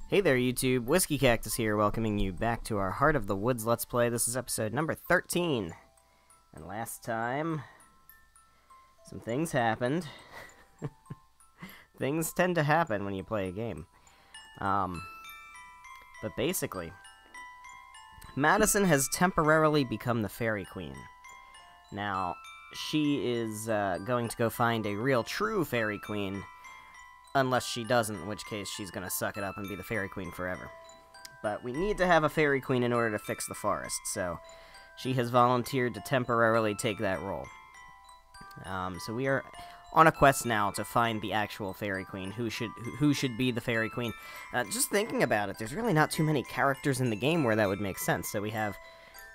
Hey there YouTube, WhiskeyCactus here, welcoming you back to our Heart of the Woods Let's Play. This is episode number 13. And last time, some things happened. Things tend to happen when you play a game. But basically, Madison has temporarily become the Fairy Queen. Now, she is going to go find a real true Fairy Queen. Unless she doesn't, in which case she's gonna suck it up and be the Fairy Queen forever. But we need to have a Fairy Queen in order to fix the forest, so she has volunteered to temporarily take that role. So we are on a quest now to find the actual Fairy Queen, who should be the Fairy Queen. Just thinking about it, there's really not too many characters in the game where that would make sense. So we have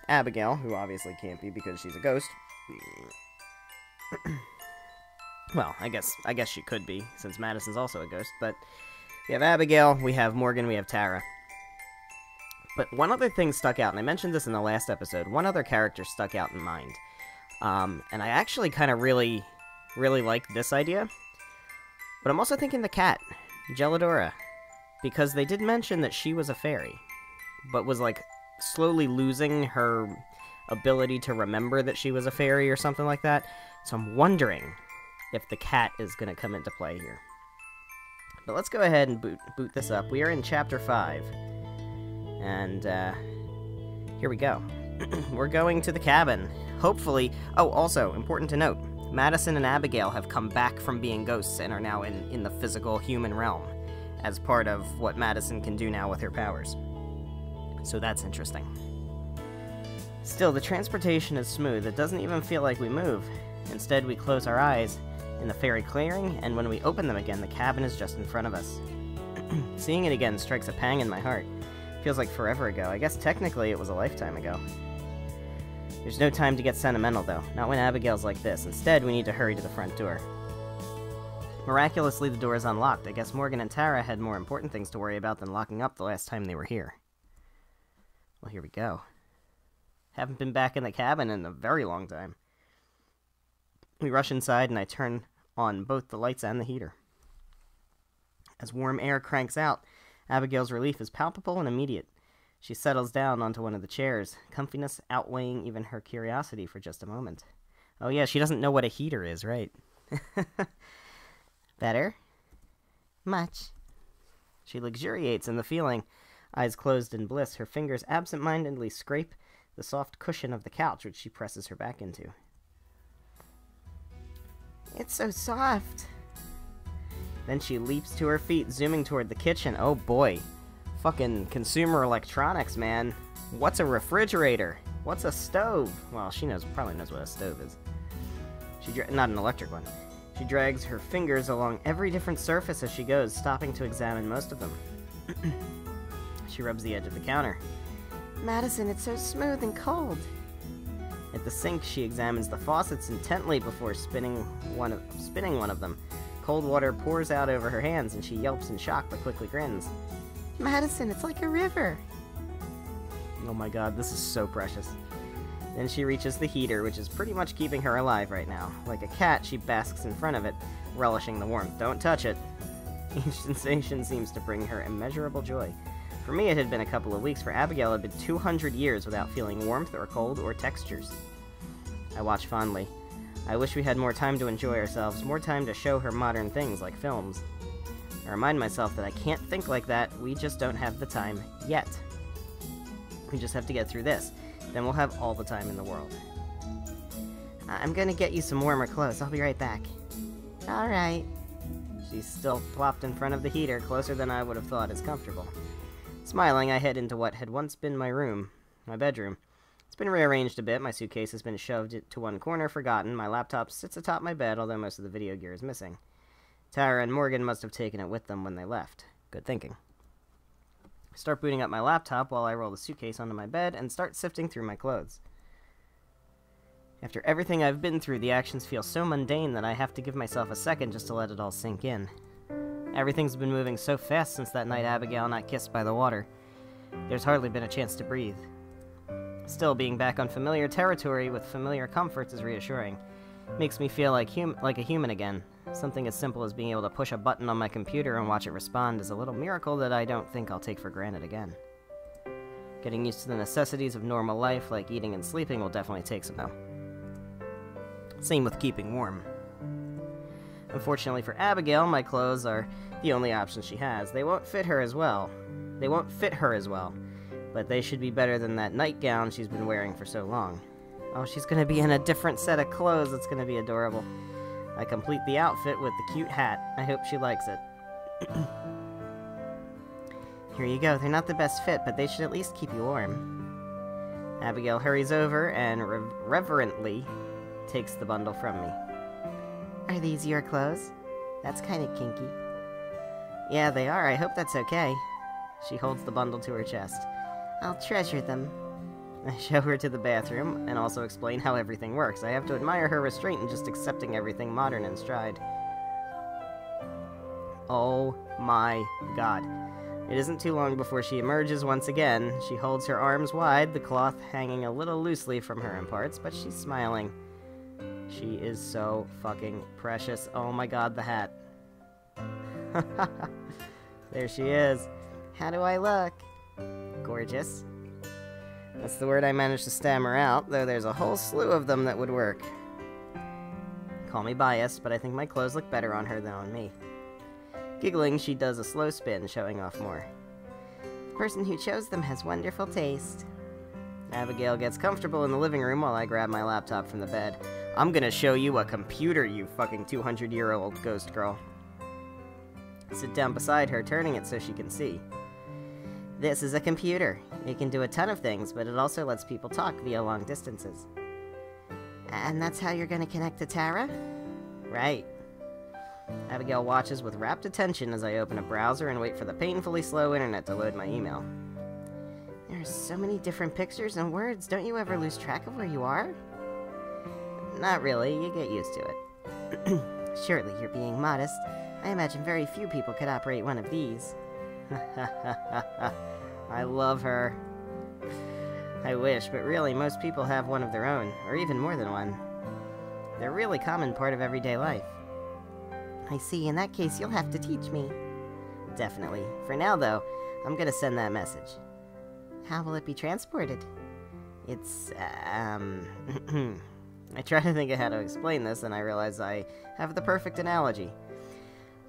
Abigail, who obviously can't be because she's a ghost. Well, I guess she could be, since Madison's also a ghost, but we have Abigail, we have Morgan, we have Tara. But one other thing stuck out, and I mentioned this in the last episode, one other character stuck out in mind. And I actually kind of really like this idea. But I'm also thinking the cat, Gelidora, because they did mention that she was a fairy, but was, like, slowly losing her ability to remember that she was a fairy or something like that. So I'm wondering if the cat is going to come into play here. But let's go ahead and boot this up. We are in Chapter 5. And, here we go. We're going to the cabin. Hopefully... Oh, also, important to note, Madison and Abigail have come back from being ghosts and are now in the physical human realm, as part of what Madison can do now with her powers. So that's interesting. Still, the transportation is smooth. It doesn't even feel like we move. Instead, we close our eyes in the fairy clearing, and when we open them again, the cabin is just in front of us. Seeing it again strikes a pang in my heart. Feels like forever ago. I guess technically it was a lifetime ago. There's no time to get sentimental, though. Not when Abigail's like this. Instead, we need to hurry to the front door. Miraculously, the door is unlocked. I guess Morgan and Tara had more important things to worry about than locking up the last time they were here. Well, here we go. Haven't been back in the cabin in a very long time. We rush inside, and I turn on both the lights and the heater. As warm air cranks out, Abigail's relief is palpable and immediate. She settles down onto one of the chairs, comfiness outweighing even her curiosity for just a moment. Oh yeah, she doesn't know what a heater is, right? Better? Much. She luxuriates in the feeling. Eyes closed in bliss, her fingers absent-mindedly scrape the soft cushion of the couch, which she presses her back into. It's so soft. Then she leaps to her feet, zooming toward the kitchen. Oh boy. Fucking consumer electronics, man. What's a refrigerator? What's a stove? Well, she probably knows what a stove is. Not an electric one. She drags her fingers along every different surface as she goes, stopping to examine most of them. She rubs the edge of the counter. Madison, it's so smooth and cold. At the sink, she examines the faucets intently before spinning one of them. Cold water pours out over her hands, and she yelps in shock but quickly grins. Madison, it's like a river. Oh my god, this is so precious. Then she reaches the heater, which is pretty much keeping her alive right now. Like a cat, she basks in front of it, relishing the warmth. Don't touch it. Each sensation seems to bring her immeasurable joy. For me, it had been a couple of weeks. For Abigail, it had been 200 years without feeling warmth or cold or textures. I watch fondly. I wish we had more time to enjoy ourselves, more time to show her modern things like films. I remind myself that I can't think like that. We just don't have the time yet. We just have to get through this. Then we'll have all the time in the world. I'm gonna get you some warmer clothes. I'll be right back. Alright. She's still plopped in front of the heater, closer than I would have thought is comfortable. Smiling, I head into what had once been my bedroom. It's been rearranged a bit. My suitcase has been shoved to one corner, forgotten. My laptop sits atop my bed, although most of the video gear is missing. Tara and Morgan must have taken it with them when they left. Good thinking. I start booting up my laptop while I roll the suitcase onto my bed and start sifting through my clothes. After everything I've been through, the actions feel so mundane that I have to give myself a second just to let it all sink in. Everything's been moving so fast since that night Abigail and I kissed by the water. There's hardly been a chance to breathe. Still, being back on familiar territory with familiar comforts is reassuring. Makes me feel like a human again. Something as simple as being able to push a button on my computer and watch it respond is a little miracle that I don't think I'll take for granted again. Getting used to the necessities of normal life, like eating and sleeping, will definitely take some time. Same with keeping warm. Unfortunately for Abigail, my clothes are the only option she has. They won't fit her as well. But they should be better than that nightgown she's been wearing for so long. Oh, she's gonna be in a different set of clothes. It's gonna be adorable. I complete the outfit with the cute hat. I hope she likes it. Here you go. They're not the best fit, but they should at least keep you warm. Abigail hurries over and reverently takes the bundle from me. Are these your clothes? That's kind of kinky. Yeah, they are. I hope that's okay. She holds the bundle to her chest. I'll treasure them. I show her to the bathroom, and also explain how everything works. I have to admire her restraint in just accepting everything modern in stride. Oh my god. It isn't too long before she emerges once again. She holds her arms wide, the cloth hanging a little loosely from her in parts, but she's smiling. She is so fucking precious. Oh my god, the hat. There she is. How do I look? Gorgeous. That's the word I managed to stammer out, though there's a whole slew of them that would work. Call me biased, but I think my clothes look better on her than on me. Giggling, she does a slow spin, showing off more. The person who chose them has wonderful taste. Abigail gets comfortable in the living room while I grab my laptop from the bed. I'm gonna show you a computer, you fucking 200-year-old ghost girl. Sit down beside her, turning it so she can see. This is a computer. It can do a ton of things, but it also lets people talk via long distances. And that's how you're gonna connect to Tara? Right. Abigail watches with rapt attention as I open a browser and wait for the painfully slow internet to load my email. There are so many different pictures and words. Don't you ever lose track of where you are? Not really. You get used to it. Surely you're being modest. I imagine very few people could operate one of these. I love her. I wish, but really, most people have one of their own, or even more than one. They're a really common part of everyday life. I see. In that case, you'll have to teach me. Definitely. For now, though, I'm gonna send that message. How will it be transported? It's, I try to think of how to explain this, and I realize I have the perfect analogy.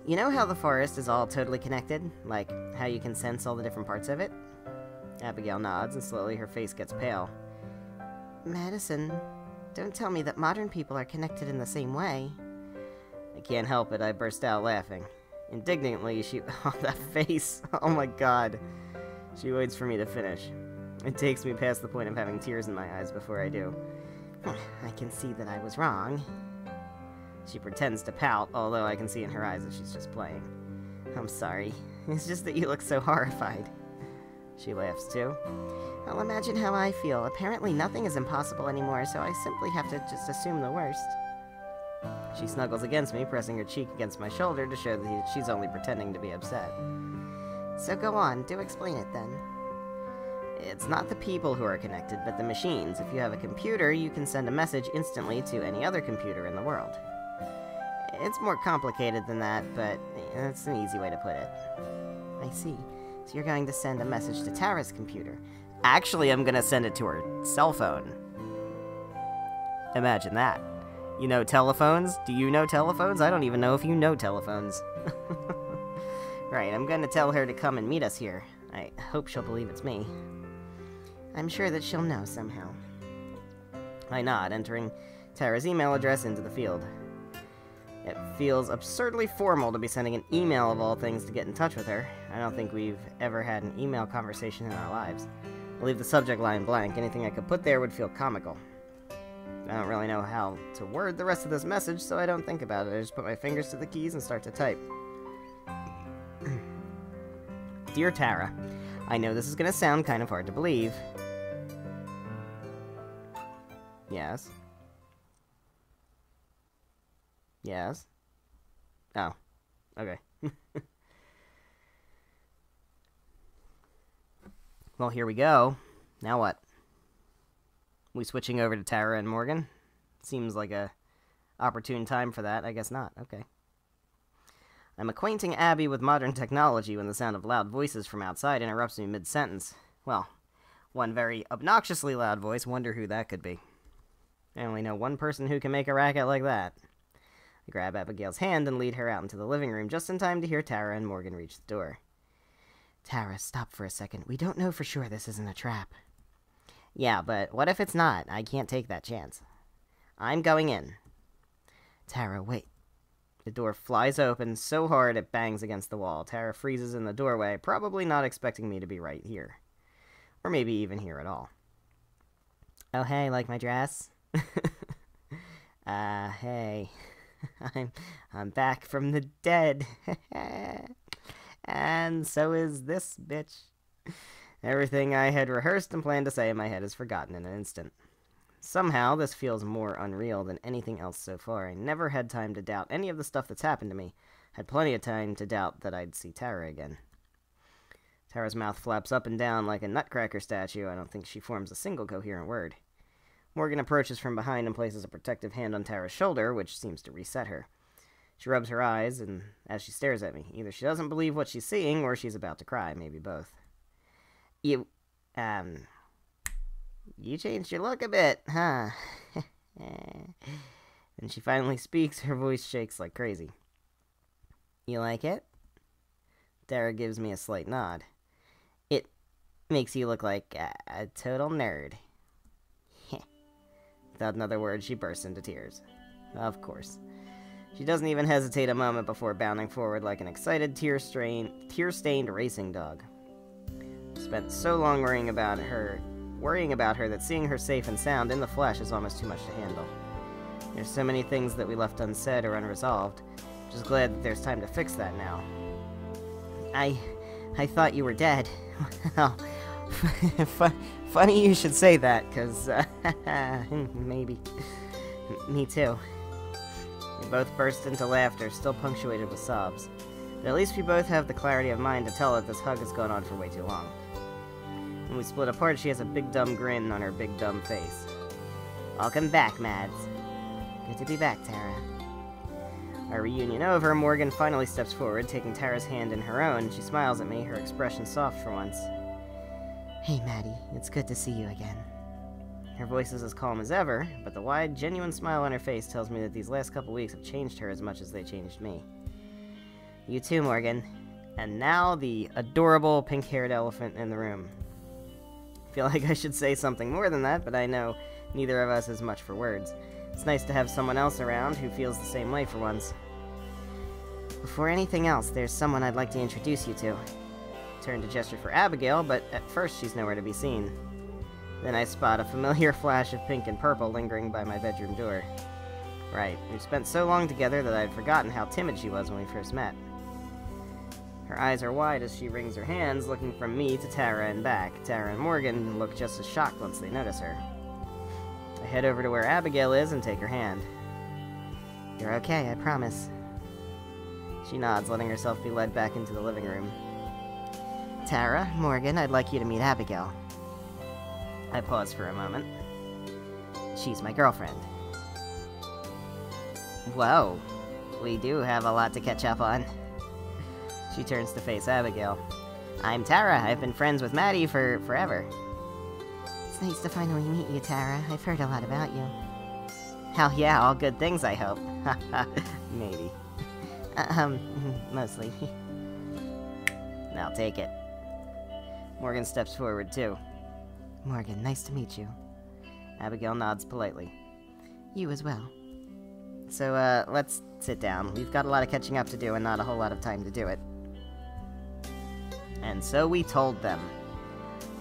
You know how the forest is all totally connected? Like, how you can sense all the different parts of it? Abigail nods, and slowly her face gets pale. Madison, don't tell me that modern people are connected in the same way. I can't help it, I burst out laughing. Indignantly, she... Oh, that face! Oh my god. She waits for me to finish. It takes me past the point of having tears in my eyes before I do. I can see that I was wrong. She pretends to pout, although I can see in her eyes that she's just playing. I'm sorry. It's just that you look so horrified. She laughs too. Well, imagine how I feel. Apparently nothing is impossible anymore, so I simply have to just assume the worst. She snuggles against me, pressing her cheek against my shoulder to show that she's only pretending to be upset. So go on, do explain it then. It's not the people who are connected, but the machines. If you have a computer, you can send a message instantly to any other computer in the world. It's more complicated than that, but it's an easy way to put it. I see. So you're going to send a message to Tara's computer. Actually, I'm gonna send it to her cell phone. Imagine that. You know telephones? Do you know telephones? I don't even know if you know telephones. Right, I'm gonna tell her to come and meet us here. I hope she'll believe it's me. I'm sure that she'll know somehow. I nod, entering Tara's email address into the field. It feels absurdly formal to be sending an email of all things to get in touch with her. I don't think we've ever had an email conversation in our lives. I'll leave the subject line blank. Anything I could put there would feel comical. I don't really know how to word the rest of this message, so I don't think about it. I just put my fingers to the keys and start to type. Dear Tara, I know this is gonna sound kind of hard to believe. Yes. Yes. Oh. Okay. Well, here we go. Now what? We switching over to Tara and Morgan? Seems like a opportune time for that. I guess not. Okay. I'm acquainting Abby with modern technology when the sound of loud voices from outside interrupts me mid-sentence. Well, one very obnoxiously loud voice, wonder who that could be. I only know one person who can make a racket like that. I grab Abigail's hand and lead her out into the living room just in time to hear Tara and Morgan reach the door. Tara, stop for a second. We don't know for sure this isn't a trap. Yeah, but what if it's not? I can't take that chance. I'm going in. Tara, wait. The door flies open so hard it bangs against the wall. Tara freezes in the doorway, probably not expecting me to be right here. Or maybe even here at all. Oh, hey, like my dress? Hey. I'm back from the dead. And so is this bitch. Everything I had rehearsed and planned to say in my head is forgotten in an instant. Somehow, this feels more unreal than anything else so far. I never had time to doubt any of the stuff that's happened to me. Had plenty of time to doubt that I'd see Tara again. Tara's mouth flaps up and down like a nutcracker statue. I don't think she forms a single coherent word. Morgan approaches from behind and places a protective hand on Tara's shoulder, which seems to reset her. She rubs her eyes, and as she stares at me, either she doesn't believe what she's seeing, or she's about to cry, maybe both. You changed your look a bit, huh? And she finally speaks, her voice shakes like crazy. You like it? Tara gives me a slight nod. It makes you look like a total nerd. Without another word, she bursts into tears. Of course. She doesn't even hesitate a moment before bounding forward like an excited, tear-stained racing dog. I spent so long worrying about her that seeing her safe and sound in the flesh is almost too much to handle. There's so many things that we left unsaid or unresolved. Just glad that there's time to fix that now. I thought you were dead. Well, funny you should say that, 'cause, maybe. Me too. We both burst into laughter, still punctuated with sobs. But at least we both have the clarity of mind to tell that this hug has gone on for way too long. When we split apart, she has a big dumb grin on her big dumb face. Welcome back, Mads. Good to be back, Tara. Our reunion over, Morgan finally steps forward, taking Tara's hand in her own. She smiles at me, her expression soft for once. Hey, Maddie, it's good to see you again. Her voice is as calm as ever, but the wide, genuine smile on her face tells me that these last couple weeks have changed her as much as they changed me. You too, Morgan. And now the adorable pink-haired elephant in the room. I feel like I should say something more than that, but I know neither of us is much for words. It's nice to have someone else around who feels the same way for once. Before anything else, there's someone I'd like to introduce you to. I turn to gesture for Abigail, but at first she's nowhere to be seen. Then I spot a familiar flash of pink and purple lingering by my bedroom door. Right, we've spent so long together that I'd forgotten how timid she was when we first met. Her eyes are wide as she wrings her hands, looking from me to Tara and back. Tara and Morgan look just as shocked once they notice her. I head over to where Abigail is and take her hand. You're okay, I promise. She nods, letting herself be led back into the living room. Tara, Morgan, I'd like you to meet Abigail. I pause for a moment. She's my girlfriend. Whoa, we do have a lot to catch up on. She turns to face Abigail. I'm Tara. I've been friends with Maddie for forever. It's nice to finally meet you, Tara. I've heard a lot about you. Hell yeah, all good things, I hope. Maybe. Mostly. Now take it. Morgan steps forward, too. Morgan, nice to meet you. Abigail nods politely. You as well. So, let's sit down. We've got a lot of catching up to do and not a whole lot of time to do it. And so we told them.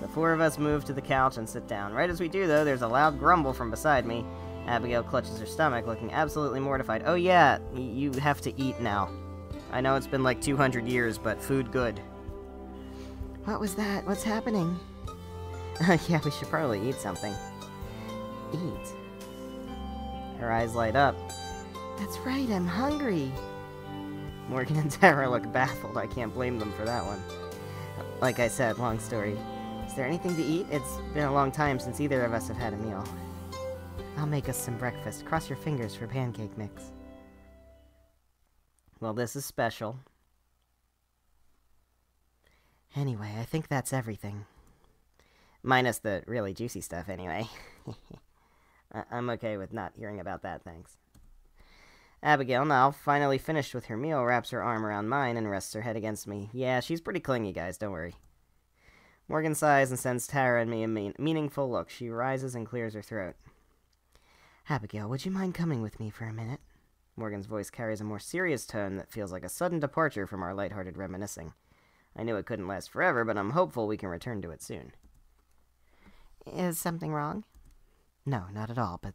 The four of us move to the couch and sit down. Right as we do, though, there's a loud grumble from beside me. Abigail clutches her stomach, looking absolutely mortified. Oh yeah, you have to eat now. I know it's been like 200 years, but food good. What was that? What's happening? Yeah, we should probably eat something. Eat? Her eyes light up. That's right, I'm hungry. Morgan and Tara look baffled. I can't blame them for that one. Like I said, long story. Is there anything to eat? It's been a long time since either of us have had a meal. I'll make us some breakfast. Cross your fingers for pancake mix. Well, this is special. Anyway, I think that's everything. Minus the really juicy stuff, anyway. I'm okay with not hearing about that, thanks. Abigail, now finally finished with her meal, wraps her arm around mine and rests her head against me. Yeah, she's pretty clingy, guys, don't worry. Morgan sighs and sends Tara and me a meaningful look. She rises and clears her throat. Abigail, would you mind coming with me for a minute? Morgan's voice carries a more serious tone that feels like a sudden departure from our lighthearted reminiscing. I knew it couldn't last forever, but I'm hopeful we can return to it soon. Is something wrong? No, not at all, but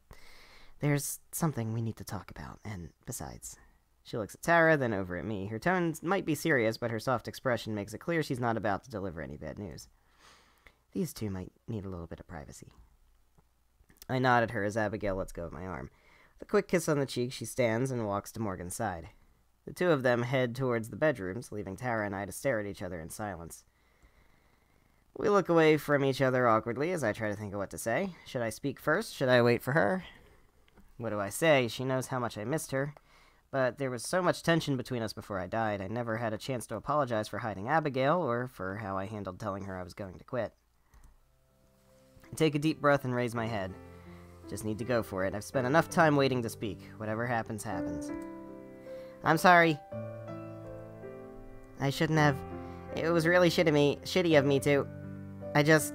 there's something we need to talk about, and besides... She looks at Tara, then over at me. Her tone might be serious, but her soft expression makes it clear she's not about to deliver any bad news. These two might need a little bit of privacy. I nod at her as Abigail lets go of my arm. With a quick kiss on the cheek, she stands and walks to Morgan's side. The two of them head towards the bedrooms, leaving Tara and I to stare at each other in silence. We look away from each other awkwardly as I try to think of what to say. Should I speak first? Should I wait for her? What do I say? She knows how much I missed her. But there was so much tension between us before I died, I never had a chance to apologize for hiding Abigail, or for how I handled telling her I was going to quit. I take a deep breath and raise my head. Just need to go for it. I've spent enough time waiting to speak. Whatever happens, happens. I'm sorry. I shouldn't have. It was really shitty of me to. I just...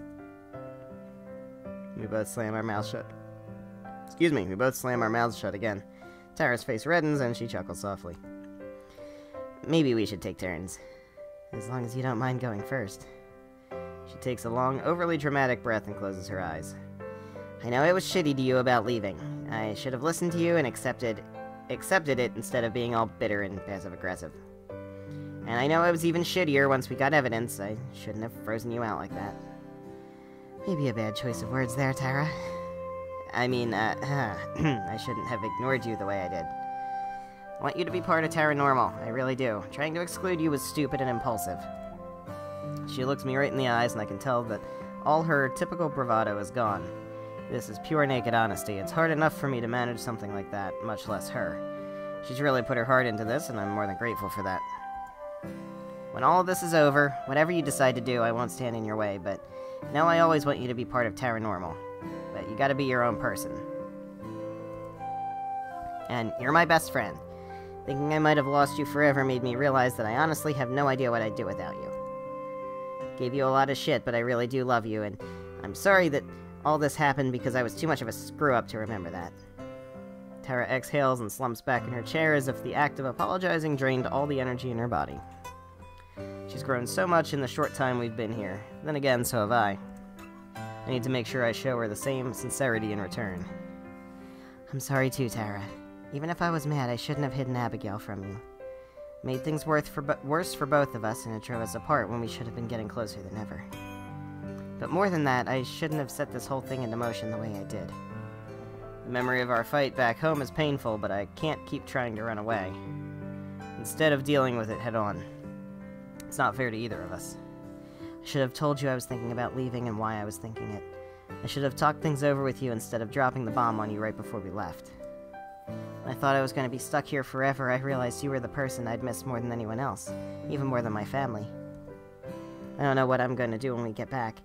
We both slam our mouths shut. Excuse me, we both slam our mouths shut again. Tara's face reddens and she chuckles softly. Maybe we should take turns. As long as you don't mind going first. She takes a long, overly dramatic breath and closes her eyes. I know it was shitty to you about leaving. I should have listened to you and accepted it instead of being all bitter and passive-aggressive. And I know it was even shittier once we got evidence. I shouldn't have frozen you out like that. Maybe a bad choice of words there, Tara. I mean, I shouldn't have ignored you the way I did. I want you to be part of Terra Normal. I really do. Trying to exclude you was stupid and impulsive. She looks me right in the eyes, and I can tell that all her typical bravado is gone. This is pure naked honesty. It's hard enough for me to manage something like that, much less her. She's really put her heart into this, and I'm more than grateful for that. When all of this is over, whatever you decide to do, I won't stand in your way, but know I always want you to be part of Terra Normal. But you gotta be your own person. And you're my best friend. Thinking I might have lost you forever made me realize that I honestly have no idea what I'd do without you. Gave you a lot of shit, but I really do love you, and I'm sorry that all this happened because I was too much of a screw-up to remember that. Tara exhales and slumps back in her chair as if the act of apologizing drained all the energy in her body. She's grown so much in the short time we've been here. Then again, so have I. I need to make sure I show her the same sincerity in return. I'm sorry too, Tara. Even if I was mad, I shouldn't have hidden Abigail from you. Made things worse for both of us, and it drove us apart when we should have been getting closer than ever. But more than that, I shouldn't have set this whole thing into motion the way I did. The memory of our fight back home is painful, but I can't keep trying to run away. Instead of dealing with it head-on. It's not fair to either of us. I should have told you I was thinking about leaving and why I was thinking it. I should have talked things over with you instead of dropping the bomb on you right before we left. When I thought I was going to be stuck here forever, I realized you were the person I'd miss more than anyone else, even more than my family. I don't know what I'm going to do when we get back.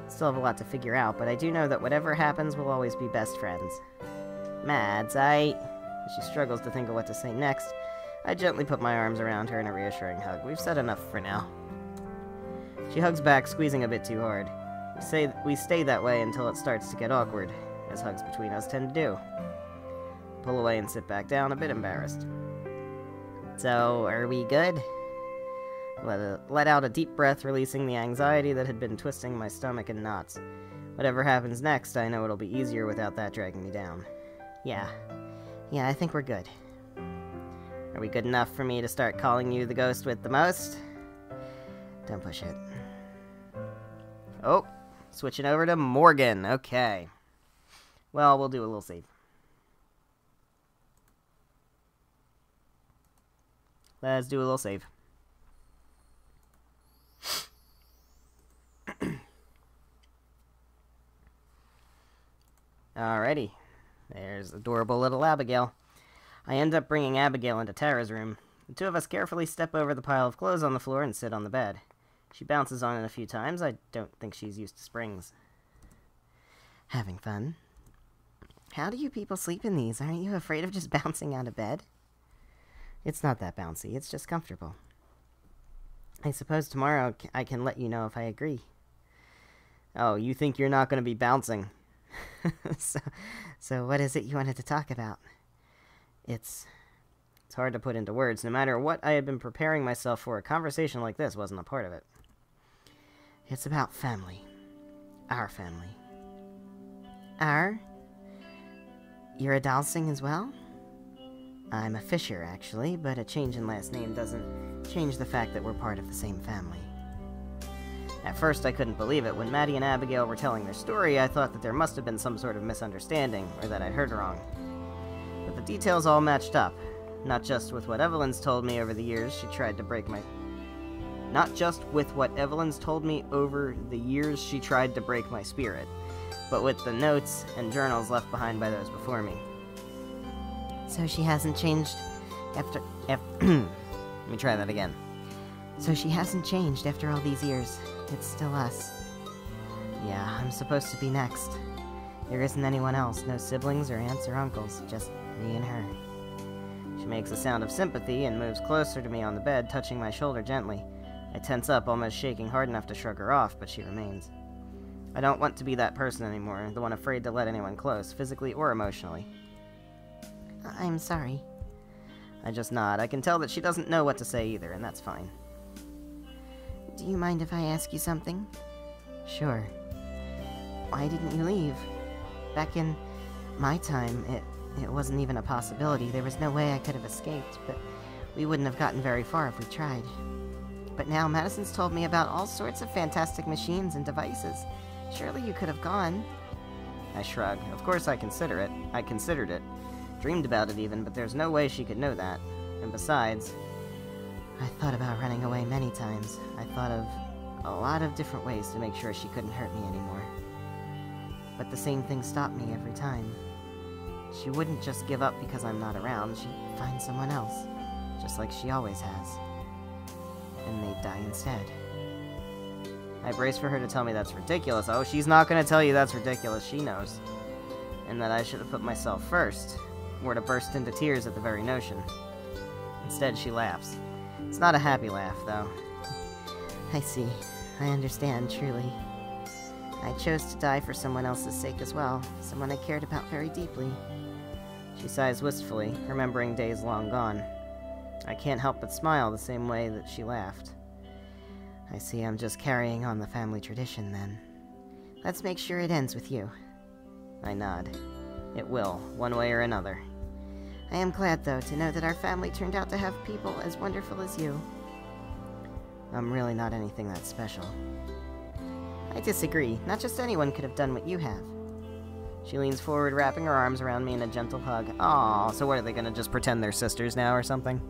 Still have a lot to figure out, but I do know that whatever happens, we'll always be best friends. Mads, As she struggles to think of what to say next, I gently put my arms around her in a reassuring hug. We've said enough for now. She hugs back, squeezing a bit too hard. We stay that way until it starts to get awkward, as hugs between us tend to do. Pull away and sit back down, a bit embarrassed. So, are we good? Let out a deep breath, releasing the anxiety that had been twisting my stomach in knots. Whatever happens next, I know it'll be easier without that dragging me down. Yeah, I think we're good. Are we good enough for me to start calling you the ghost with the most? Don't push it. Oh, switching over to Morgan. Okay. Well, we'll do a little save. Let's do a little save. Alrighty. There's adorable little Abigail. I end up bringing Abigail into Tara's room. The two of us carefully step over the pile of clothes on the floor and sit on the bed. She bounces on it a few times. I don't think she's used to springs. Having fun? How do you people sleep in these? Aren't you afraid of just bouncing out of bed? It's not that bouncy. It's just comfortable. I suppose tomorrow I can let you know if I agree. Oh, you think you're not going to be bouncing? So what is it you wanted to talk about? It's hard to put into words. No matter what I had been preparing myself for, a conversation like this wasn't a part of it. It's about family. Our family. Our? You're a Dalsing as well? I'm a Fisher, actually, but a change in last name doesn't change the fact that we're part of the same family. At first, I couldn't believe it. When Maddie and Abigail were telling their story, I thought that there must have been some sort of misunderstanding, or that I'd heard wrong. But the details all matched up. Not just with what Evelyn's told me over the years she tried to break my... Not just with what Evelyn's told me over the years she tried to break my spirit, but with the notes and journals left behind by those before me. So she hasn't changed after... Let me try that again. So she hasn't changed after all these years. It's still us. Yeah, I'm supposed to be next. There isn't anyone else, no siblings or aunts or uncles, just me and her. She makes a sound of sympathy and moves closer to me on the bed, touching my shoulder gently. I tense up, almost shaking hard enough to shrug her off, but she remains. I don't want to be that person anymore, the one afraid to let anyone close, physically or emotionally. I'm sorry. I just nod. I can tell that she doesn't know what to say either, and that's fine. Do you mind if I ask you something? Sure. Why didn't you leave? Back in my time, it wasn't even a possibility. There was no way I could have escaped, but we wouldn't have gotten very far if we tried. But now Madison's told me about all sorts of fantastic machines and devices. Surely you could have gone. I shrug. Of course I consider it. I considered it. Dreamed about it even, but there's no way she could know that. And besides, I thought about running away many times. I thought of a lot of different ways to make sure she couldn't hurt me anymore. But the same thing stopped me every time. She wouldn't just give up because I'm not around. She'd find someone else, just like she always has. And they'd die instead. I brace for her to tell me that's ridiculous. Oh, she's not going to tell you that's ridiculous. She knows. And that I should have put myself first, or to burst into tears at the very notion. Instead, she laughs. It's not a happy laugh, though. I see. I understand, truly. I chose to die for someone else's sake as well, someone I cared about very deeply. She sighs wistfully, remembering days long gone. I can't help but smile the same way that she laughed. I see I'm just carrying on the family tradition, then. Let's make sure it ends with you. I nod. It will, one way or another. I am glad, though, to know that our family turned out to have people as wonderful as you. I'm really not anything that special. I disagree. Not just anyone could have done what you have. She leans forward, wrapping her arms around me in a gentle hug. Aww, so what, are they gonna just pretend they're sisters now or something?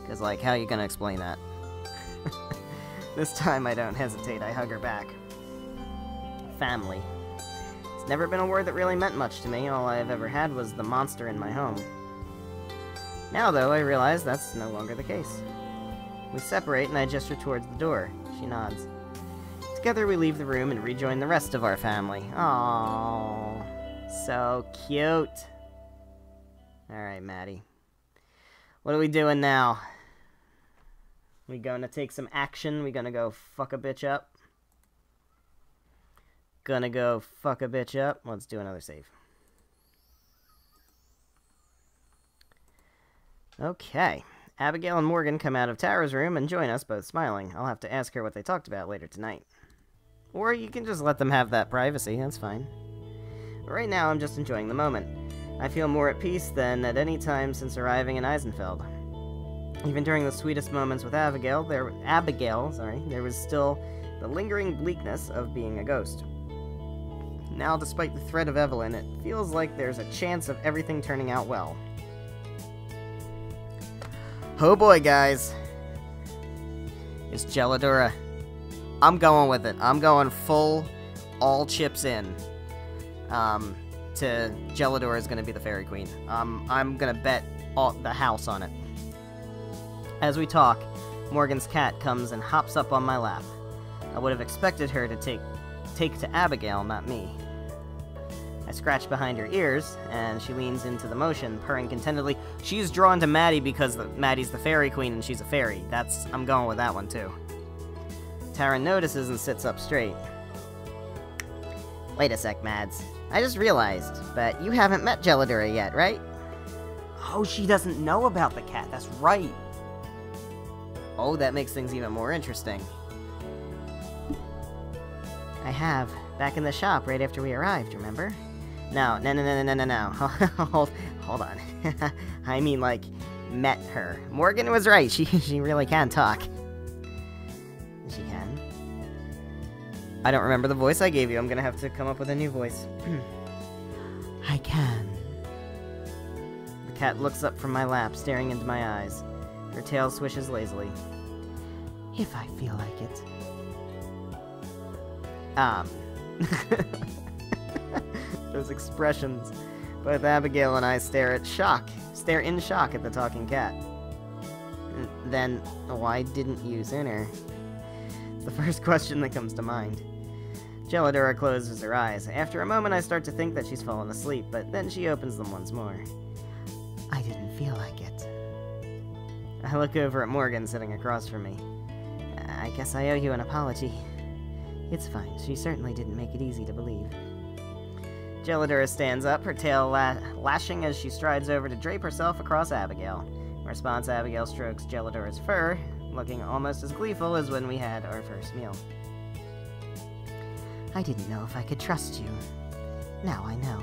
Because, like, how are you gonna explain that? This time I don't hesitate, I hug her back. Family. It's never been a word that really meant much to me. All I've ever had was the monster in my home. Now, though, I realize that's no longer the case. We separate and I gesture towards the door. She nods. Together we leave the room and rejoin the rest of our family. Aww. So cute. Alright, Maddie. What are we doing now? We gonna take some action? We gonna go fuck a bitch up? Gonna go fuck a bitch up? Let's do another save. Okay. Abigail and Morgan come out of Tara's room and join us, both smiling. I'll have to ask her what they talked about later tonight. Or you can just let them have that privacy, that's fine. But right now, I'm just enjoying the moment. I feel more at peace than at any time since arriving in Eisenfeld. Even during the sweetest moments with Abigail, there was still the lingering bleakness of being a ghost. Now, despite the threat of Evelyn, it feels like there's a chance of everything turning out well. Oh boy, guys. It's Gelladura. I'm going with it. I'm going full, all chips in. To Gelladura is going to be the Fairy Queen. I'm going to bet the house on it. As we talk, Morgan's cat comes and hops up on my lap. I would have expected her to take to Abigail, not me. I scratch behind her ears, and she leans into the motion, purring contentedly. She's drawn to Maddie because Maddie's the fairy queen and she's a fairy. I'm going with that one too. Tara notices and sits up straight. Wait a sec, Mads. I just realized, but you haven't met Gelidura yet, right? Oh, she doesn't know about the cat, that's right. Oh, that makes things even more interesting. I have, back in the shop right after we arrived, remember? No. Hold on. I mean, like, met her. Morgan was right, she really can talk. She can. I don't remember the voice I gave you, I'm gonna have to come up with a new voice. I can. The cat looks up from my lap, staring into my eyes. Her tail swishes lazily. If I feel like it. Those expressions. Both Abigail and I stare in shock at the talking cat. Then, why didn't you sooner? It's the first question that comes to mind. Gelidura closes her eyes. After a moment, I start to think that she's fallen asleep, but then she opens them once more. I didn't feel like it. I look over at Morgan sitting across from me. I guess I owe you an apology. It's fine. She certainly didn't make it easy to believe. Gelidura stands up, her tail lashing as she strides over to drape herself across Abigail. In response, Abigail strokes Gelidura's fur, looking almost as gleeful as when we had our first meal. I didn't know if I could trust you. Now I know.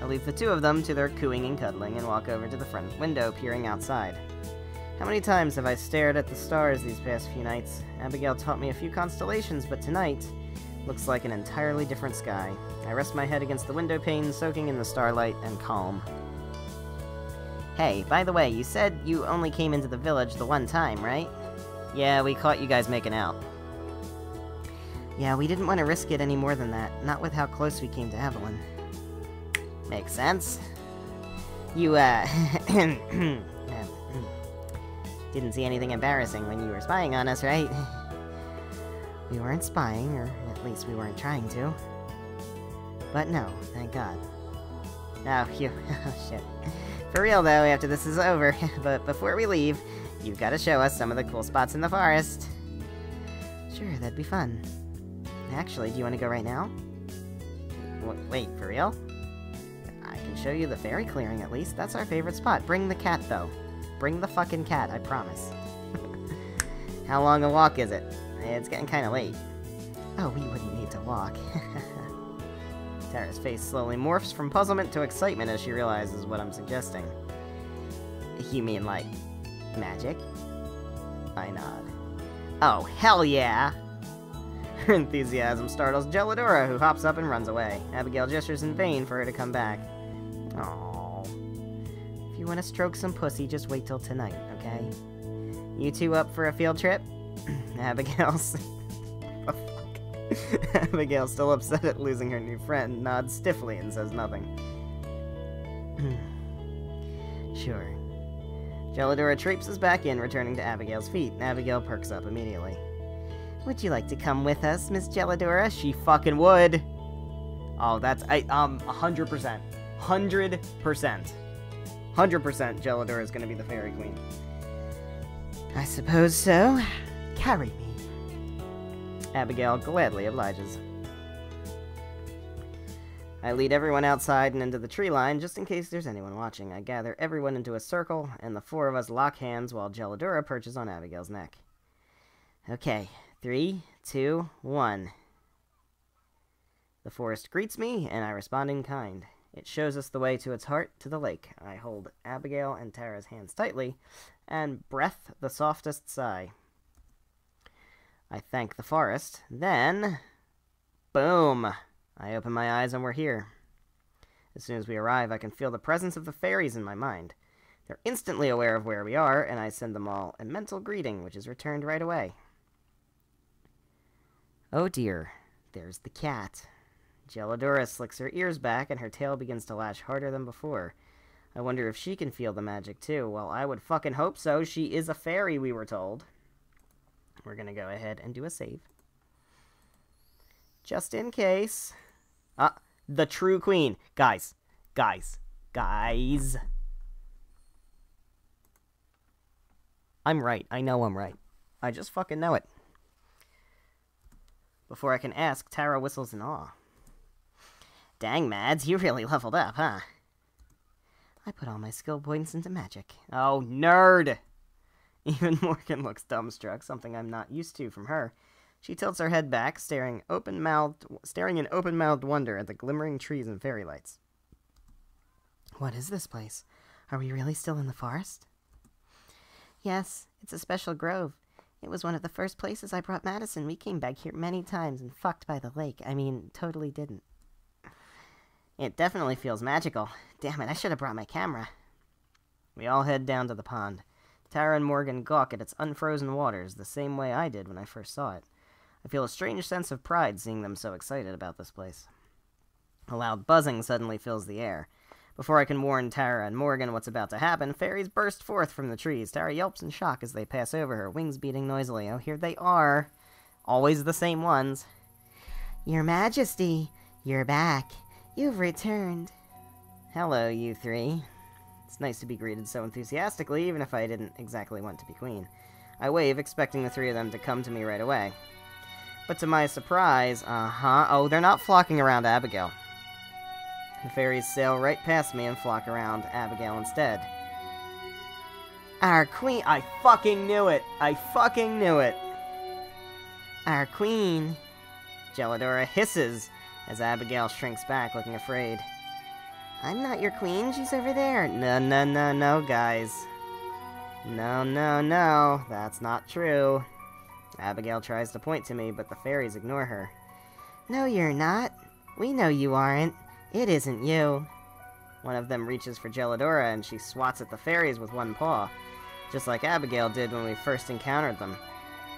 I leave the two of them to their cooing and cuddling and walk over to the front window, peering outside. How many times have I stared at the stars these past few nights? Abigail taught me a few constellations, but tonight looks like an entirely different sky. I rest my head against the window pane, soaking in the starlight and calm. Hey, by the way, you said you only came into the village the one time, right? Yeah, we caught you guys making out. Yeah, we didn't want to risk it any more than that, not with how close we came to Evelyn. Makes sense. You, didn't see anything embarrassing when you were spying on us, right? We weren't spying, or at least we weren't trying to. But no, thank God. Oh, phew. Oh, shit. For real, though, after this is over, but before we leave, you've got to show us some of the cool spots in the forest. Sure, that'd be fun. Actually, do you want to go right now? Wait, for real? I can show you the fairy clearing, at least. That's our favorite spot. Bring the cat, though. Bring the fucking cat, I promise. How long a walk is it? It's getting kinda late. Oh, we wouldn't need to walk. Tara's face slowly morphs from puzzlement to excitement as she realizes what I'm suggesting. You mean, like, magic? I nod. Oh, hell yeah! Her enthusiasm startles Gelidura, who hops up and runs away. Abigail gestures in vain for her to come back. Aww. If you want to stroke some pussy, just wait till tonight, okay? You two up for a field trip? Abigail's... Oh, fuck. Abigail, still upset at losing her new friend, nods stiffly and says nothing. Sure. Gelidura traipses back in, returning to Abigail's feet. Abigail perks up immediately. Would you like to come with us, Miss Gelidura? She fucking would! Oh, that's... 100%. 100%. 100% Gelidura is gonna be the fairy queen. I suppose so. Carry me. Abigail gladly obliges. I lead everyone outside and into the tree line, just in case there's anyone watching. I gather everyone into a circle, and the four of us lock hands while Gelidura perches on Abigail's neck. Okay, 3, 2, 1. The forest greets me, and I respond in kind. It shows us the way to its heart, to the lake. I hold Abigail and Tara's hands tightly, and breath the softest sigh. I thank the forest, then... Boom! I open my eyes and we're here. As soon as we arrive, I can feel the presence of the fairies in my mind. They're instantly aware of where we are, and I send them all a mental greeting, which is returned right away. Oh dear, there's the cat. Gelidura slicks her ears back, and her tail begins to lash harder than before. I wonder if she can feel the magic too. Well, I would fucking hope so. She is a fairy, we were told. We're gonna go ahead and do a save. Just in case. The true queen. Guys. I'm right. I know I'm right. I just fucking know it. Before I can ask, Tara whistles in awe. Dang, Mads, you really leveled up, huh? I put all my skill points into magic. Oh, nerd! Even Morgan looks dumbstruck, something I'm not used to from her. She tilts her head back, staring in open-mouthed wonder at the glimmering trees and fairy lights. What is this place? Are we really still in the forest? Yes, it's a special grove. It was one of the first places I brought Madison. We came back here many times and fucked by the lake. I mean, totally didn't. It definitely feels magical. Damn it, I should have brought my camera. We all head down to the pond. Tara and Morgan gawk at its unfrozen waters the same way I did when I first saw it. I feel a strange sense of pride seeing them so excited about this place. A loud buzzing suddenly fills the air. Before I can warn Tara and Morgan what's about to happen, fairies burst forth from the trees. Tara yelps in shock as they pass over her, wings beating noisily. Oh, here they are. Always the same ones. Your Majesty, you're back. You've returned. Hello, you three. It's nice to be greeted so enthusiastically, even if I didn't exactly want to be queen. I wave, expecting the three of them to come to me right away. But to my surprise, oh, they're not flocking around Abigail. The fairies sail right past me and flock around Abigail instead. Our queen! I fucking knew it! I fucking knew it! Our queen! Gelidora hisses as Abigail shrinks back, looking afraid. I'm not your queen, she's over there. No, guys. No, that's not true. Abigail tries to point to me, but the fairies ignore her. No, you're not. We know you aren't. It isn't you. One of them reaches for Gelidora, and she swats at the fairies with one paw, just like Abigail did when we first encountered them.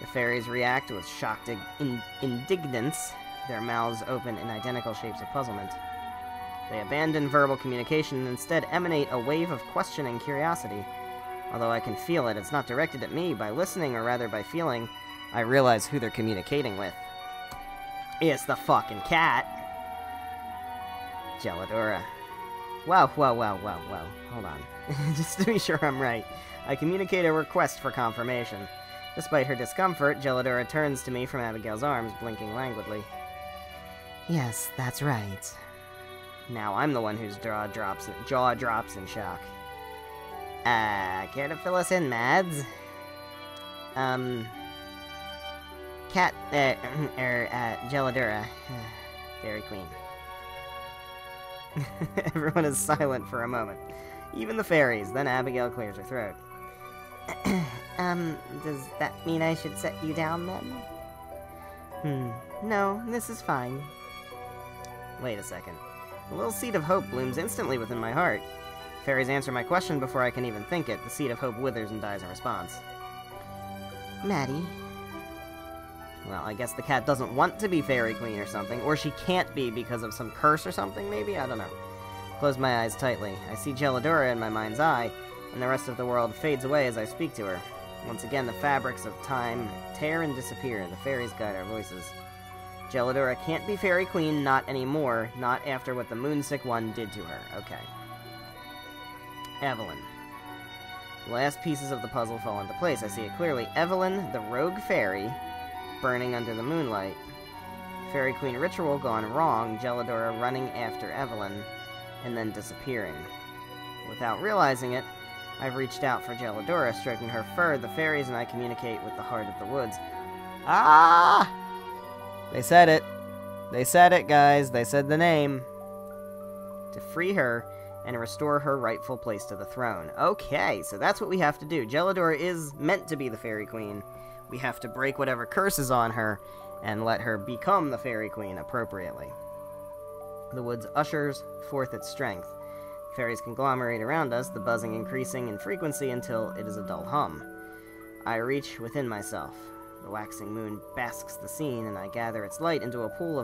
The fairies react with shocked indignance, their mouths open in identical shapes of puzzlement. They abandon verbal communication and instead emanate a wave of questioning curiosity. Although I can feel it, it's not directed at me. By listening, or rather by feeling, I realize who they're communicating with. It's the fucking cat! Gelidora. Wow. Hold on. Just to be sure I'm right. I communicate a request for confirmation. Despite her discomfort, Gelidora turns to me from Abigail's arms, blinking languidly. Yes, that's right. Now I'm the one whose jaw drops in shock. Care to fill us in, Mads? Gelidora. Fairy Queen. Everyone is silent for a moment. Even the fairies. Then Abigail clears her throat. Does that mean I should set you down, then? No, this is fine. Wait a second. A little seed of hope blooms instantly within my heart. Fairies answer my question before I can even think it. The seed of hope withers and dies in response. Maddie. Well, I guess the cat doesn't want to be Fairy Queen or something, or she can't be because of some curse or something, maybe? I don't know. Close my eyes tightly. I see Gelidora in my mind's eye, and the rest of the world fades away as I speak to her. Once again, the fabrics of time tear and disappear. The fairies guide our voices. Gelidora can't be Fairy Queen, not anymore, not after what the Moonsick One did to her. Okay. Evelyn. The last pieces of the puzzle fall into place. I see it clearly. Evelyn, the rogue fairy, burning under the moonlight. Fairy Queen ritual gone wrong, Gelidora running after Evelyn, and then disappearing. Without realizing it, I've reached out for Gelidora, stroking her fur. The fairies and I communicate with the heart of the woods. Ah! They said it. They said it, guys. They said the name. To free her and restore her rightful place to the throne. Okay, so that's what we have to do. Gelidora is meant to be the Fairy Queen. We have to break whatever curse is on her and let her become the Fairy Queen appropriately. The woods ushers forth its strength. Fairies conglomerate around us, the buzzing increasing in frequency until it is a dull hum. I reach within myself. The waxing moon basks the scene, and I gather its light into a pool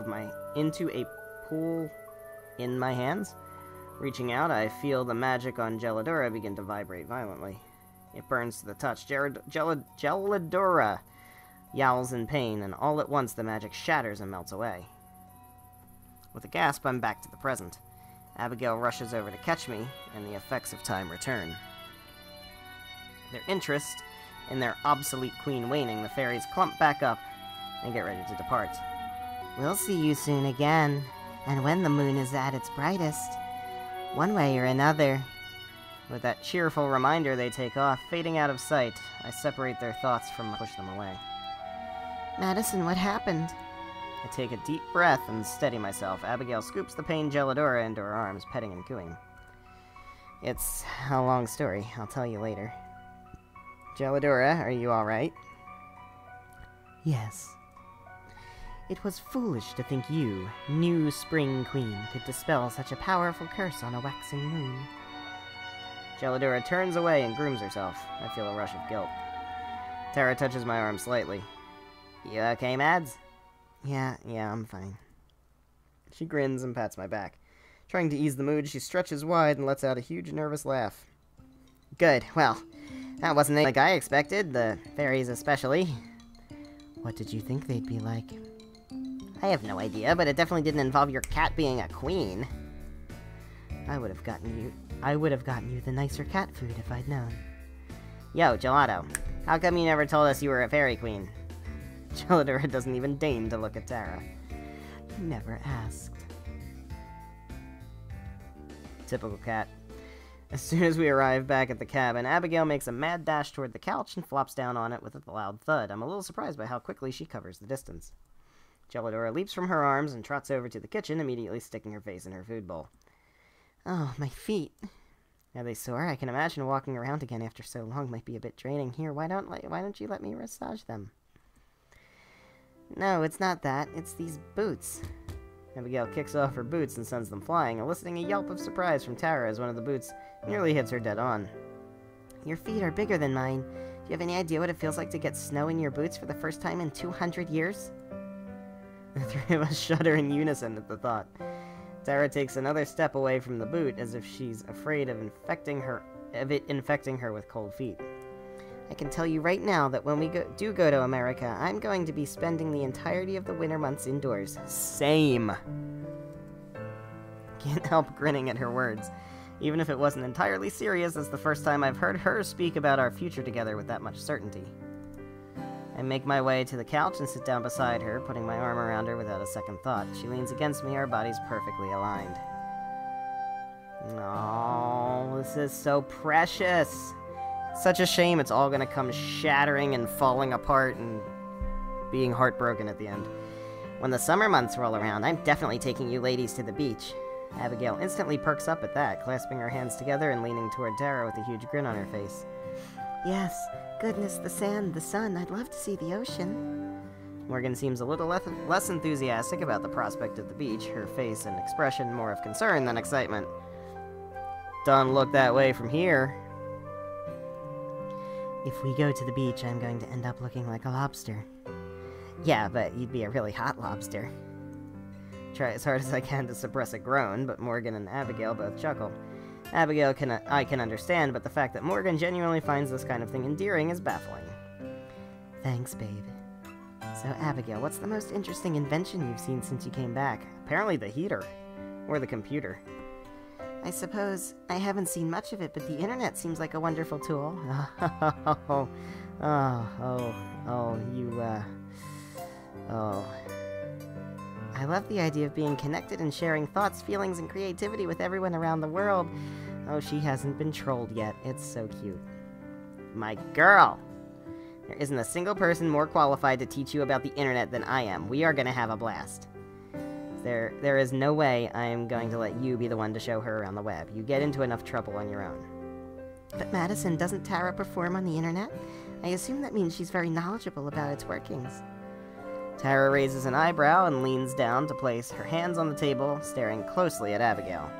in my hands. Reaching out, I feel the magic on Gelidora begin to vibrate violently. It burns to the touch. Gelidora yowls in pain, and all at once the magic shatters and melts away. With a gasp, I'm back to the present. Abigail rushes over to catch me, and the effects of time return. Their interest in their obsolete queen waning, the fairies clump back up and get ready to depart. We'll see you soon again, and when the moon is at its brightest, one way or another. With that cheerful reminder, they take off, fading out of sight. I separate their thoughts from push them away. Madison, what happened? I take a deep breath and steady myself. Abigail scoops the pained Gelidora into her arms, petting and cooing. It's a long story. I'll tell you later. Gelidora, are you alright? Yes. It was foolish to think you, new Spring Queen, could dispel such a powerful curse on a waxing moon. Gelidora turns away and grooms herself. I feel a rush of guilt. Tara touches my arm slightly. You okay, Mads? Yeah, I'm fine. She grins and pats my back. Trying to ease the mood, she stretches wide and lets out a huge nervous laugh. Good, well, that wasn't like I expected, the fairies especially. What did you think they'd be like? I have no idea, but it definitely didn't involve your cat being a queen. I would have gotten you the nicer cat food if I'd known. Yo, Gelato, how come you never told us you were a fairy queen? Gelidora doesn't even deign to look at Tara. You never asked. Typical cat. As soon as we arrive back at the cabin, Abigail makes a mad dash toward the couch and flops down on it with a loud thud. I'm a little surprised by how quickly she covers the distance. Gelidora leaps from her arms and trots over to the kitchen, immediately sticking her face in her food bowl. Oh, my feet. Are they sore? I can imagine walking around again after so long might be a bit draining. Here, why don't you let me massage them? No, it's not that. It's these boots. Abigail kicks off her boots and sends them flying, eliciting a yelp of surprise from Tara as one of the boots nearly hits her dead on. Your feet are bigger than mine. Do you have any idea what it feels like to get snow in your boots for the first time in 200 years? The three of us shudder in unison at the thought. Tara takes another step away from the boot, as if she's afraid of it infecting her with cold feet. I can tell you right now that when we do go to America, I'm going to be spending the entirety of the winter months indoors. Same. Can't help grinning at her words, even if it wasn't entirely serious. It's the first time I've heard her speak about our future together with that much certainty. I make my way to the couch and sit down beside her, putting my arm around her without a second thought. She leans against me, our bodies perfectly aligned. Oh, this is so precious. Such a shame it's all gonna come shattering and falling apart and being heartbroken at the end. When the summer months roll around, I'm definitely taking you ladies to the beach. Abigail instantly perks up at that, clasping her hands together and leaning toward Tara with a huge grin on her face. Yes, goodness, the sand, the sun, I'd love to see the ocean. Morgan seems a little less enthusiastic about the prospect of the beach, her face an expression more of concern than excitement. Don't look that way from here. If we go to the beach, I'm going to end up looking like a lobster. Yeah, but you'd be a really hot lobster. Try as hard as I can to suppress a groan, but Morgan and Abigail both chuckle. Abigail I can understand, but the fact that Morgan genuinely finds this kind of thing endearing is baffling. Thanks, babe. So, Abigail, what's the most interesting invention you've seen since you came back? Apparently the heater. Or the computer. I suppose I haven't seen much of it, but the internet seems like a wonderful tool. I love the idea of being connected and sharing thoughts, feelings, and creativity with everyone around the world. Oh, she hasn't been trolled yet. It's so cute. My girl! There isn't a single person more qualified to teach you about the internet than I am. We are gonna have a blast. There is no way I am going to let you be the one to show her around the web. You get into enough trouble on your own. But Madison, doesn't Tara perform on the internet? I assume that means she's very knowledgeable about its workings. Tara raises an eyebrow and leans down to place her hands on the table, staring closely at Abigail.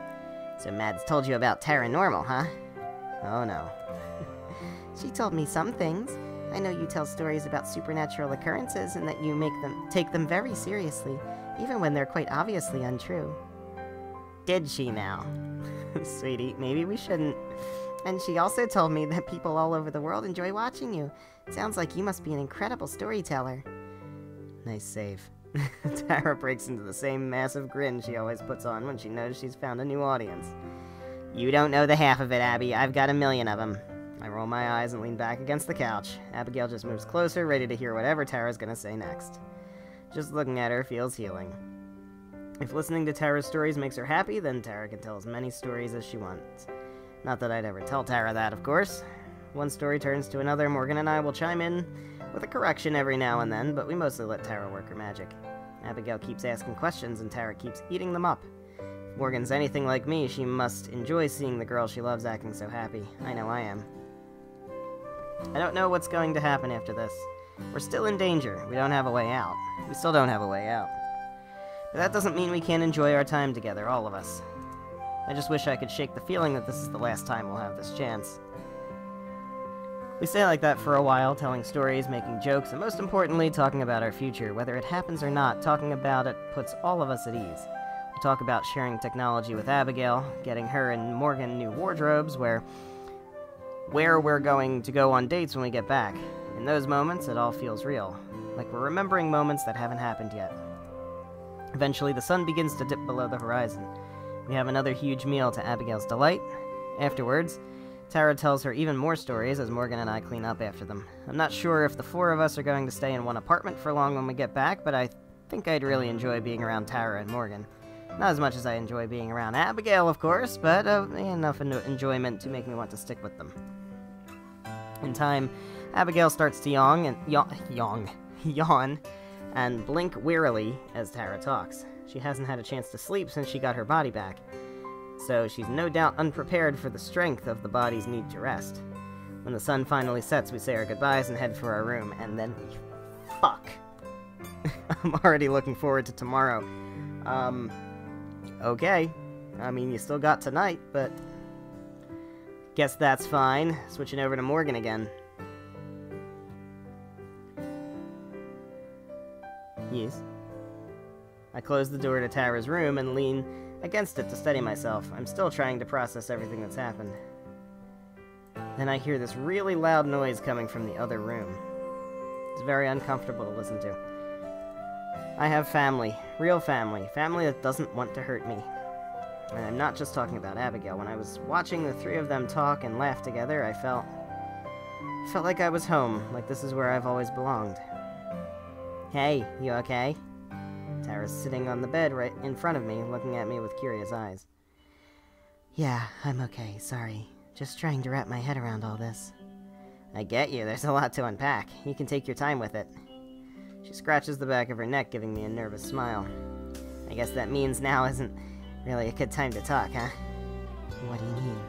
So Mads told you about Terranormal, huh? Oh no. She told me some things. I know you tell stories about supernatural occurrences and that you take them very seriously, even when they're quite obviously untrue. Did she now? Sweetie, maybe we shouldn't. And she also told me that people all over the world enjoy watching you. It sounds like you must be an incredible storyteller. Nice save. Tara breaks into the same massive grin she always puts on when she knows she's found a new audience. You don't know the half of it, Abby. I've got 1,000,000 of them. I roll my eyes and lean back against the couch. Abigail just moves closer, ready to hear whatever Tara's gonna say next. Just looking at her feels healing. If listening to Tara's stories makes her happy, then Tara can tell as many stories as she wants. Not that I'd ever tell Tara that, of course. One story turns to another. Morgan and I will chime in with a correction every now and then, but we mostly let Tara work her magic. Abigail keeps asking questions, and Tara keeps eating them up. If Morgan's anything like me, she must enjoy seeing the girl she loves acting so happy. I know I am. I don't know what's going to happen after this. We're still in danger. We don't have a way out. We still don't have a way out. But that doesn't mean we can't enjoy our time together, all of us. I just wish I could shake the feeling that this is the last time we'll have this chance. We stay like that for a while, telling stories, making jokes, and most importantly, talking about our future. Whether it happens or not, talking about it puts all of us at ease. We talk about sharing technology with Abigail, getting her and Morgan new wardrobes, where we're going to go on dates when we get back. In those moments, it all feels real, like we're remembering moments that haven't happened yet. Eventually, the sun begins to dip below the horizon. We have another huge meal to Abigail's delight. Afterwards, Tara tells her even more stories as Morgan and I clean up after them. I'm not sure if the 4 of us are going to stay in one apartment for long when we get back, but I think I'd really enjoy being around Tara and Morgan. Not as much as I enjoy being around Abigail, of course, but enough enjoyment to make me want to stick with them. In time, Abigail starts to yawn and blink wearily as Tara talks. She hasn't had a chance to sleep since she got her body back, so she's no doubt unprepared for the strength of the body's need to rest. When the sun finally sets, we say our goodbyes and head for our room, and then we fuck. I'm already looking forward to tomorrow. Okay. I mean, you still got tonight, but guess that's fine. Switching over to Morgan again. Yes. I close the door to Tara's room and lean against it to steady myself. I'm still trying to process everything that's happened. Then I hear this really loud noise coming from the other room. It's very uncomfortable to listen to. I have family. Real family. Family that doesn't want to hurt me. And I'm not just talking about Abigail. When I was watching the 3 of them talk and laugh together, I felt like I was home, like this is where I've always belonged. Hey, you okay? Tara's sitting on the bed right in front of me, looking at me with curious eyes. Yeah, I'm okay, sorry. Just trying to wrap my head around all this. I get you, there's a lot to unpack. You can take your time with it. She scratches the back of her neck, giving me a nervous smile. I guess that means now isn't really a good time to talk, huh? What do you mean?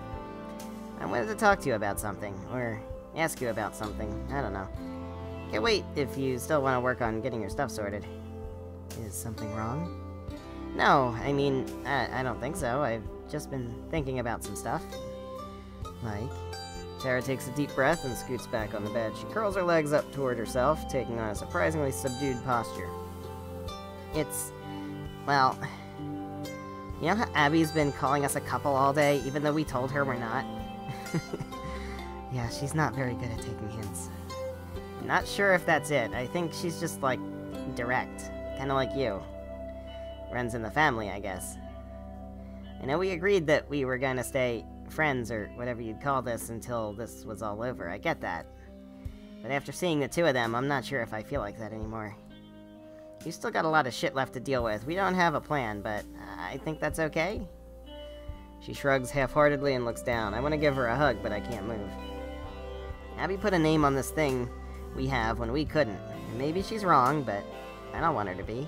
I wanted to talk to you about something, or ask you about something. I don't know. Can't wait if you still want to work on getting your stuff sorted. Is something wrong? No, I mean, I don't think so. I've just been thinking about some stuff. Like? Tara takes a deep breath and scoots back on the bed. She curls her legs up toward herself, taking on a surprisingly subdued posture. It's... well... You know how Abby's been calling us a couple all day, even though we told her we're not? Yeah, she's not very good at taking hints. Not sure if that's it. I think she's just, like, direct. Kinda like you. Runs in the family, I guess. I know we agreed that we were gonna stay friends, or whatever you'd call this, until this was all over. I get that. But after seeing the 2 of them, I'm not sure if I feel like that anymore. You still got a lot of shit left to deal with. We don't have a plan, but I think that's okay. She shrugs half-heartedly and looks down. I want to give her a hug, but I can't move. Abby put a name on this thing we have when we couldn't. And maybe she's wrong, but I don't want her to be.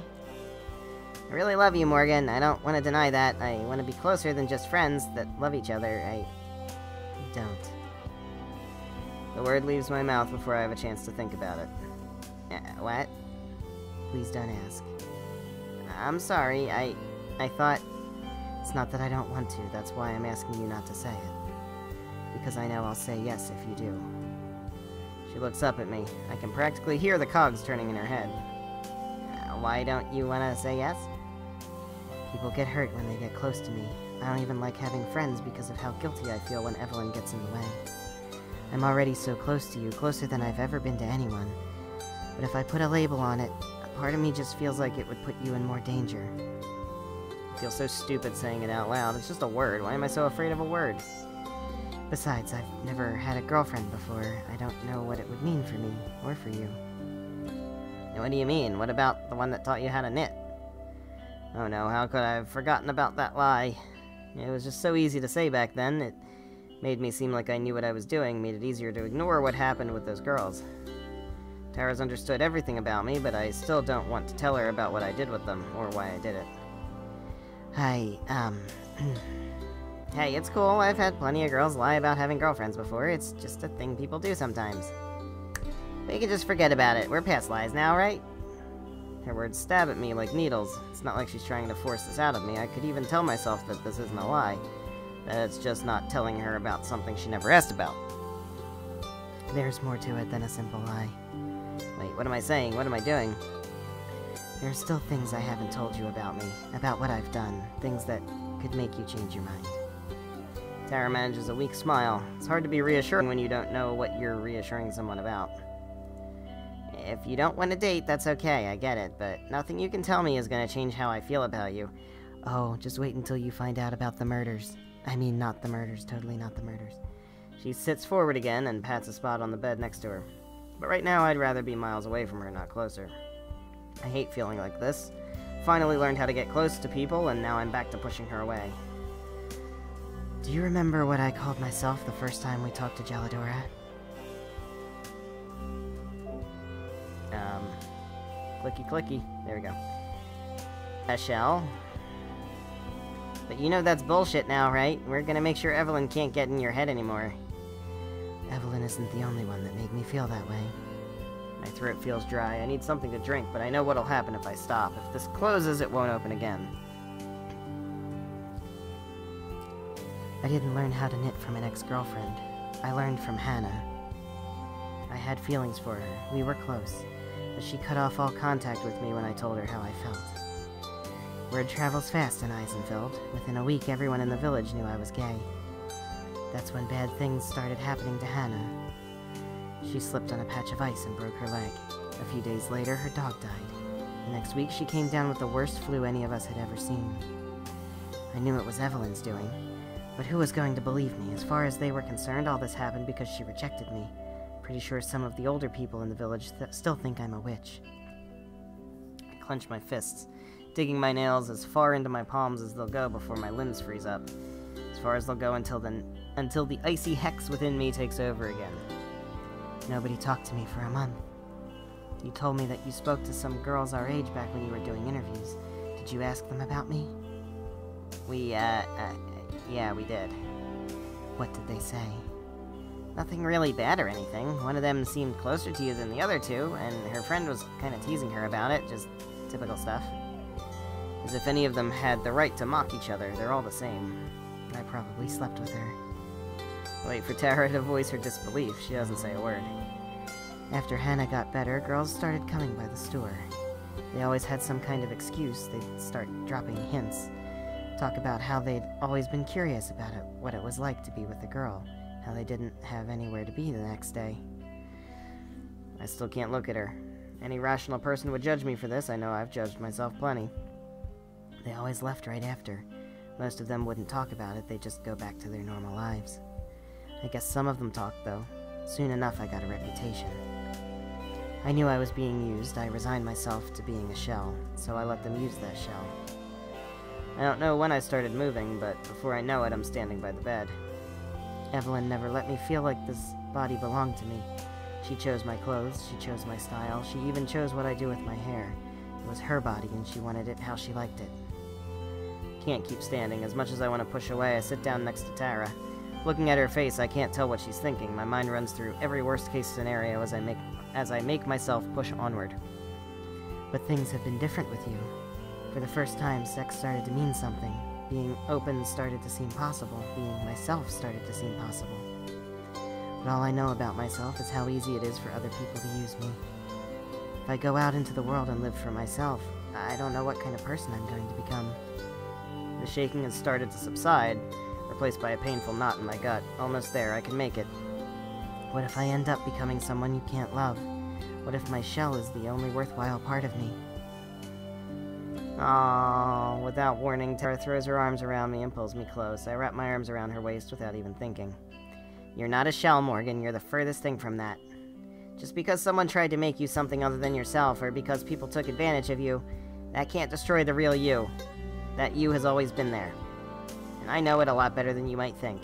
I really love you, Morgan. I don't want to deny that. I want to be closer than just friends that love each other. I don't. The word leaves my mouth before I have a chance to think about it. What? Please don't ask. I'm sorry. I thought... It's not that I don't want to. That's why I'm asking you not to say it. Because I know I'll say yes if you do. She looks up at me. I can practically hear the cogs turning in her head. Why don't you want to say yes? People get hurt when they get close to me. I don't even like having friends because of how guilty I feel when Evelyn gets in the way. I'm already so close to you, closer than I've ever been to anyone. But if I put a label on it, a part of me just feels like it would put you in more danger. I feel so stupid saying it out loud. It's just a word. Why am I so afraid of a word? Besides, I've never had a girlfriend before. I don't know what it would mean for me, or for you. What do you mean? What about the one that taught you how to knit? Oh no, how could I have forgotten about that lie? It was just so easy to say back then. It made me seem like I knew what I was doing, made it easier to ignore what happened with those girls. Tara's understood everything about me, but I still don't want to tell her about what I did with them, or why I did it. Hey, it's cool. I've had plenty of girls lie about having girlfriends before. It's just a thing people do sometimes. We can just forget about it. We're past lies now, right? Her words stab at me like needles. It's not like she's trying to force this out of me. I could even tell myself that this isn't a lie. That it's just not telling her about something she never asked about. There's more to it than a simple lie. Wait, what am I saying? What am I doing? There are still things I haven't told you about me, about what I've done, things that could make you change your mind. Tara manages a weak smile. It's hard to be reassuring when you don't know what you're reassuring someone about. If you don't want to date, that's okay, I get it, but nothing you can tell me is going to change how I feel about you. Oh, just wait until you find out about the murders. I mean, not the murders, totally not the murders. She sits forward again and pats a spot on the bed next to her. But right now, I'd rather be miles away from her, not closer. I hate feeling like this. Finally learned how to get close to people, and now I'm back to pushing her away. Do you remember what I called myself the first time we talked to Jaladora? Clicky clicky. There we go. A shell. But you know that's bullshit now, right? We're gonna make sure Evelyn can't get in your head anymore. Evelyn isn't the only one that made me feel that way. My throat feels dry. I need something to drink, but I know what'll happen if I stop. If this closes, it won't open again. I didn't learn how to knit from an ex-girlfriend. I learned from Hannah. I had feelings for her. We were close. But she cut off all contact with me when I told her how I felt. Word travels fast in Eisenfeld. Within a week, everyone in the village knew I was gay. That's when bad things started happening to Hannah. She slipped on a patch of ice and broke her leg. A few days later, her dog died. The next week, she came down with the worst flu any of us had ever seen. I knew it was Evelyn's doing. But who was going to believe me? As far as they were concerned, all this happened because she rejected me. Pretty sure some of the older people in the village still think I'm a witch. I clench my fists, digging my nails as far into my palms as they'll go before my limbs freeze up. As far as they'll go until the icy hex within me takes over again. Nobody talked to me for a month. You told me that you spoke to some girls our age back when you were doing interviews. Did you ask them about me? Yeah, we did. What did they say? Nothing really bad or anything. One of them seemed closer to you than the other two, and her friend was kind of teasing her about it, just typical stuff. As if any of them had the right to mock each other, they're all the same. I probably slept with her. Wait for Tara to voice her disbelief. She doesn't say a word. After Hannah got better, girls started coming by the store. They always had some kind of excuse. They'd start dropping hints. Talk about how they'd always been curious about it, what it was like to be with a girl, how they didn't have anywhere to be the next day. I still can't look at her. Any rational person would judge me for this. I know I've judged myself plenty. They always left right after. Most of them wouldn't talk about it, they'd just go back to their normal lives. I guess some of them talked, though. Soon enough, I got a reputation. I knew I was being used. I resigned myself to being a shell, so I let them use that shell. I don't know when I started moving, but before I know it, I'm standing by the bed. Evelyn never let me feel like this body belonged to me. She chose my clothes, she chose my style, she even chose what I do with my hair. It was her body, and she wanted it how she liked it. Can't keep standing. As much as I want to push away, I sit down next to Tara. Looking at her face, I can't tell what she's thinking. My mind runs through every worst-case scenario as I make myself push onward. But things have been different with you. For the first time, sex started to mean something. Being open started to seem possible. Being myself started to seem possible. But all I know about myself is how easy it is for other people to use me. If I go out into the world and live for myself, I don't know what kind of person I'm going to become. The shaking has started to subside, replaced by a painful knot in my gut. Almost there, I can make it. What if I end up becoming someone you can't love? What if my shell is the only worthwhile part of me? Aww. Without warning, Tara throws her arms around me and pulls me close. I wrap my arms around her waist without even thinking. You're not a shell, Morgan. You're the furthest thing from that. Just because someone tried to make you something other than yourself, or because people took advantage of you, that can't destroy the real you. That you has always been there. And I know it a lot better than you might think.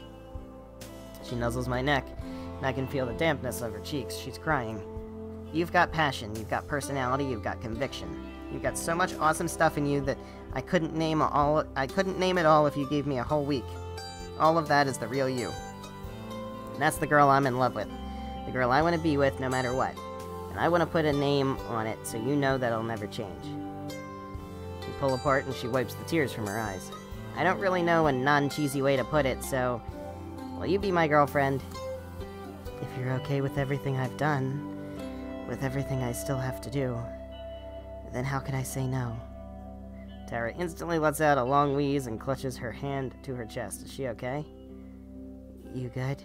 She nuzzles my neck, and I can feel the dampness of her cheeks. She's crying. You've got passion, you've got personality, you've got conviction. You've got so much awesome stuff in you that I couldn't name it all if you gave me a whole week. All of that is the real you. And that's the girl I'm in love with. The girl I want to be with no matter what. And I want to put a name on it so you know that'll never change. We pull apart and she wipes the tears from her eyes. I don't really know a non-cheesy way to put it, so... will you be my girlfriend? If you're okay with everything I've done, with everything I still have to do, then how can I say no? Tara instantly lets out a long wheeze and clutches her hand to her chest. Is she okay? You good?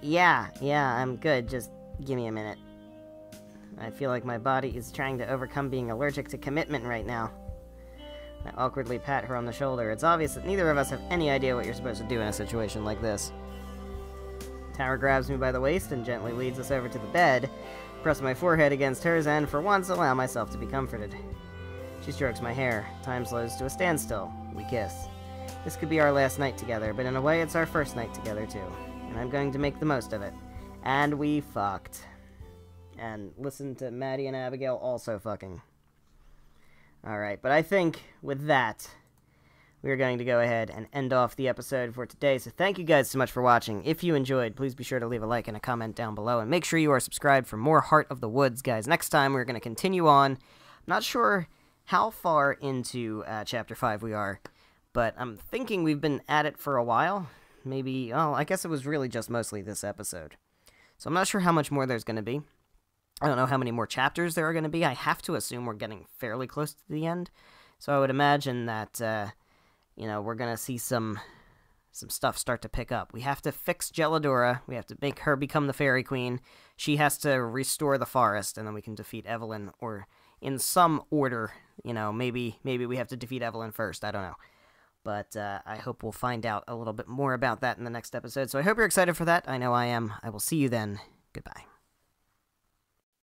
Yeah, I'm good. Just give me a minute. I feel like my body is trying to overcome being allergic to commitment right now. I awkwardly pat her on the shoulder. It's obvious that neither of us have any idea what you're supposed to do in a situation like this. Tara grabs me by the waist and gently leads us over to the bed. Press my forehead against hers and, for once, allow myself to be comforted. She strokes my hair. Time slows to a standstill. We kiss. This could be our last night together, but in a way it's our first night together, too. And I'm going to make the most of it. And we fucked. And listen to Maddie and Abigail also fucking. Alright, but I think with that, we're going to go ahead and end off the episode for today. So thank you guys so much for watching. If you enjoyed, please be sure to leave a like and a comment down below. And make sure you are subscribed for more Heart of the Woods, guys. Next time, we're going to continue on. I'm not sure how far into Chapter 5 we are, but I'm thinking we've been at it for a while. Maybe, I guess it was really just mostly this episode. So I'm not sure how much more there's going to be. I don't know how many more chapters there are going to be. I have to assume we're getting fairly close to the end. So I would imagine that, we're going to see some stuff start to pick up. We have to fix Gelladora. We have to make her become the Fairy Queen. She has to restore the forest, and then we can defeat Evelyn, or in some order, maybe we have to defeat Evelyn first. I don't know. But I hope we'll find out a little bit more about that in the next episode. So I hope you're excited for that. I know I am. I will see you then. Goodbye.